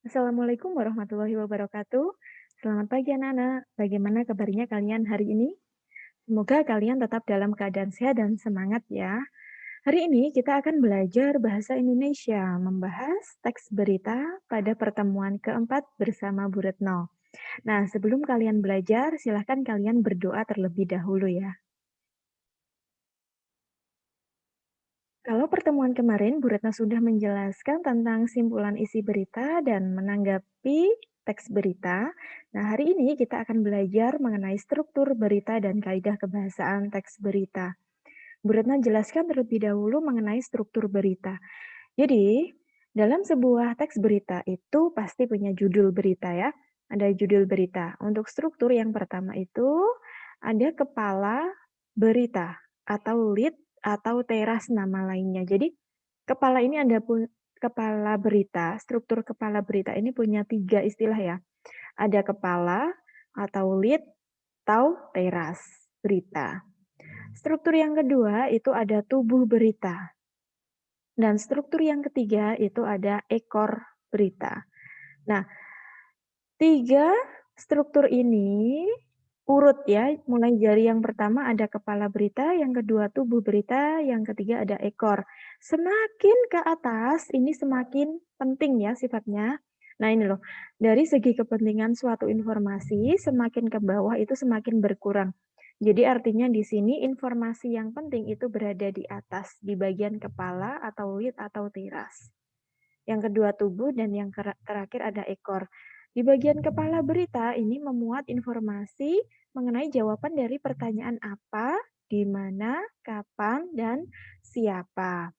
Assalamualaikum warahmatullahi wabarakatuh. Selamat pagi anak-anak. Bagaimana kabarnya kalian hari ini? Semoga kalian tetap dalam keadaan sehat dan semangat ya. Hari ini kita akan belajar bahasa Indonesia, membahas teks berita pada pertemuan keempat bersama Bu Retno. Nah, sebelum kalian belajar, silahkan kalian berdoa terlebih dahulu ya. Kalau pertemuan kemarin, Bu Retno sudah menjelaskan tentang simpulan isi berita dan menanggapi teks berita. Nah, hari ini kita akan belajar mengenai struktur berita dan kaidah kebahasaan teks berita. Bu Retno jelaskan terlebih dahulu mengenai struktur berita. Jadi, dalam sebuah teks berita itu pasti punya judul berita ya. Ada judul berita. Untuk struktur yang pertama itu ada kepala berita atau lead atau teras nama lainnya. Jadi, kepala ini ada kepala berita, struktur kepala berita ini punya tiga istilah ya. Ada kepala atau lead atau teras berita. Struktur yang kedua itu ada tubuh berita. Dan struktur yang ketiga itu ada ekor berita. Nah, tiga struktur ini urut ya, mulai dari yang pertama ada kepala berita, yang kedua tubuh berita, yang ketiga ada ekor. Semakin ke atas ini semakin penting ya sifatnya. Nah ini loh, dari segi kepentingan suatu informasi, semakin ke bawah itu semakin berkurang. Jadi artinya di sini informasi yang penting itu berada di atas, di bagian kepala atau lead atau tiras. Yang kedua tubuh dan yang terakhir ada ekor. Di bagian kepala berita ini memuat informasi mengenai jawaban dari pertanyaan apa, di mana, kapan, dan siapa.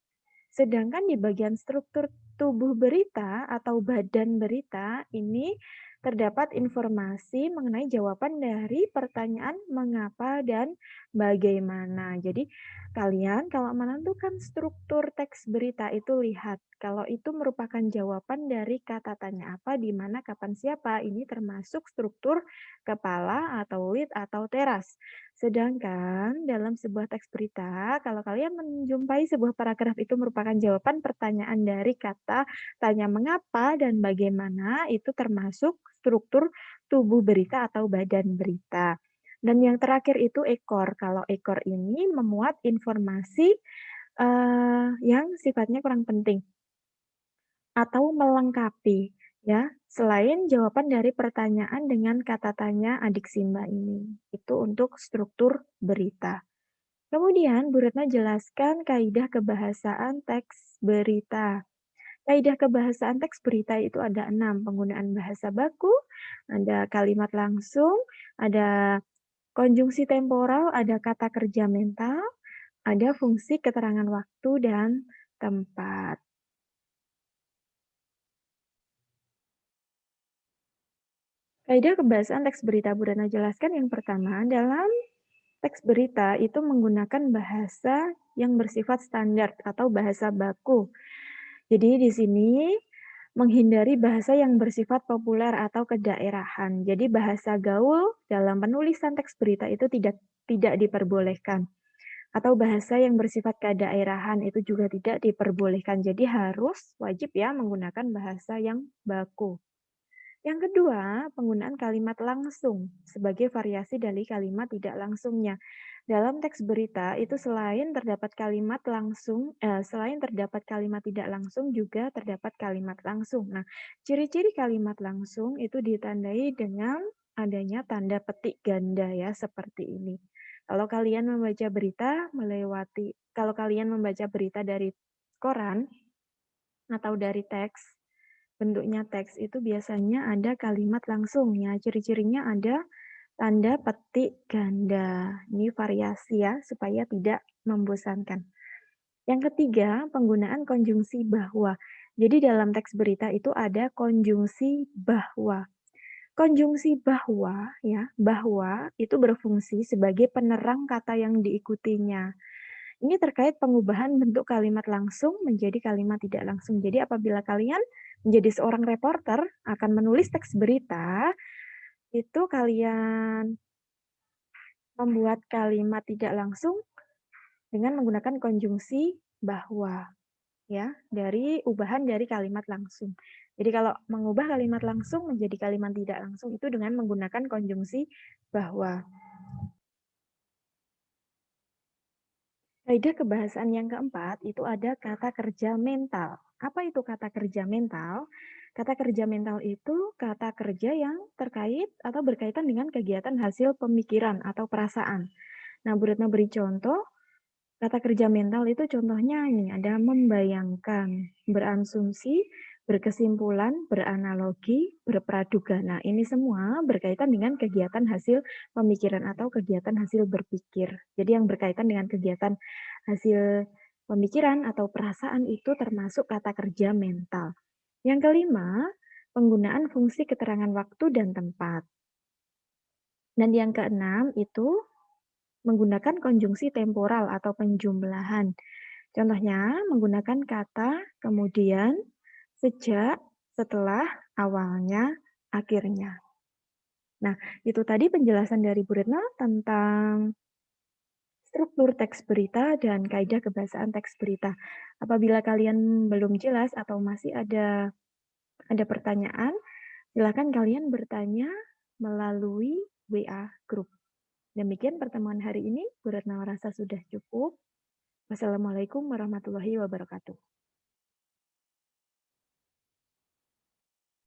Sedangkan di bagian struktur tubuh berita atau badan berita ini terdapat informasi mengenai jawaban dari pertanyaan mengapa dan bagaimana. Jadi kalian kalau menentukan struktur teks berita itu lihat kalau itu merupakan jawaban dari kata tanya apa, di mana, kapan, siapa. Ini termasuk struktur kepala atau lead atau teras. Sedangkan dalam sebuah teks berita, kalau kalian menjumpai sebuah paragraf itu merupakan jawaban pertanyaan dari kata tanya mengapa dan bagaimana, itu termasuk struktur tubuh berita atau badan berita. Dan yang terakhir itu ekor. Kalau ekor ini memuat informasi yang sifatnya kurang penting atau melengkapi ya, selain jawaban dari pertanyaan dengan kata tanya adik Simba ini. Itu untuk struktur berita. Kemudian Bu Retno jelaskan kaidah kebahasaan teks berita. Kaidah kebahasaan teks berita itu ada 6, penggunaan bahasa baku, ada kalimat langsung, ada konjungsi temporal, ada kata kerja mental, ada fungsi keterangan waktu dan tempat. Kaidah kebahasaan teks berita Bu Retno jelaskan yang pertama, dalam teks berita itu menggunakan bahasa yang bersifat standar atau bahasa baku. Jadi di sini menghindari bahasa yang bersifat populer atau kedaerahan. Jadi bahasa gaul dalam penulisan teks berita itu tidak diperbolehkan. Atau bahasa yang bersifat kedaerahan itu juga tidak diperbolehkan. Jadi harus wajib ya menggunakan bahasa yang baku. Yang kedua, penggunaan kalimat langsung sebagai variasi dari kalimat tidak langsungnya. Dalam teks berita itu selain terdapat kalimat tidak langsung juga terdapat kalimat langsung. Nah, ciri-ciri kalimat langsung itu ditandai dengan adanya tanda petik ganda ya seperti ini. Kalau kalian membaca berita dari koran atau dari teks, bentuknya teks itu biasanya ada kalimat langsungnya. Ciri-cirinya ada tanda petik ganda. Ini variasi ya, supaya tidak membosankan. Yang ketiga, penggunaan konjungsi bahwa. Jadi dalam teks berita itu ada konjungsi bahwa. Konjungsi bahwa ya, bahwa itu berfungsi sebagai penerang kata yang diikutinya. Ini terkait pengubahan bentuk kalimat langsung menjadi kalimat tidak langsung. Jadi apabila kalian menjadi seorang reporter akan menulis teks berita, itu kalian membuat kalimat tidak langsung dengan menggunakan konjungsi bahwa ya, dari ubahan dari kalimat langsung. Jadi kalau mengubah kalimat langsung menjadi kalimat tidak langsung itu dengan menggunakan konjungsi bahwa. Kaidah kebahasaan yang keempat itu ada kata kerja mental. Apa itu kata kerja mental? Kata kerja mental itu kata kerja yang terkait atau berkaitan dengan kegiatan hasil pemikiran atau perasaan. Nah, Bu Retno beri contoh. Kata kerja mental itu contohnya ini, ada membayangkan, berasumsi, berkesimpulan, beranalogi, berpraduga. Nah, ini semua berkaitan dengan kegiatan hasil pemikiran atau kegiatan hasil berpikir. Jadi yang berkaitan dengan kegiatan hasil pemikiran atau perasaan itu termasuk kata kerja mental. Yang kelima, penggunaan fungsi keterangan waktu dan tempat. Dan yang keenam itu menggunakan konjungsi temporal atau penjumlahan. Contohnya menggunakan kata kemudian, sejak, setelah, awalnya, akhirnya. Nah, itu tadi penjelasan dari Bu Retno tentang struktur teks berita dan kaidah kebahasaan teks berita. Apabila kalian belum jelas atau masih ada pertanyaan, silakan kalian bertanya melalui WA Group. Demikian pertemuan hari ini, Bu Retno rasa sudah cukup. Wassalamualaikum warahmatullahi wabarakatuh.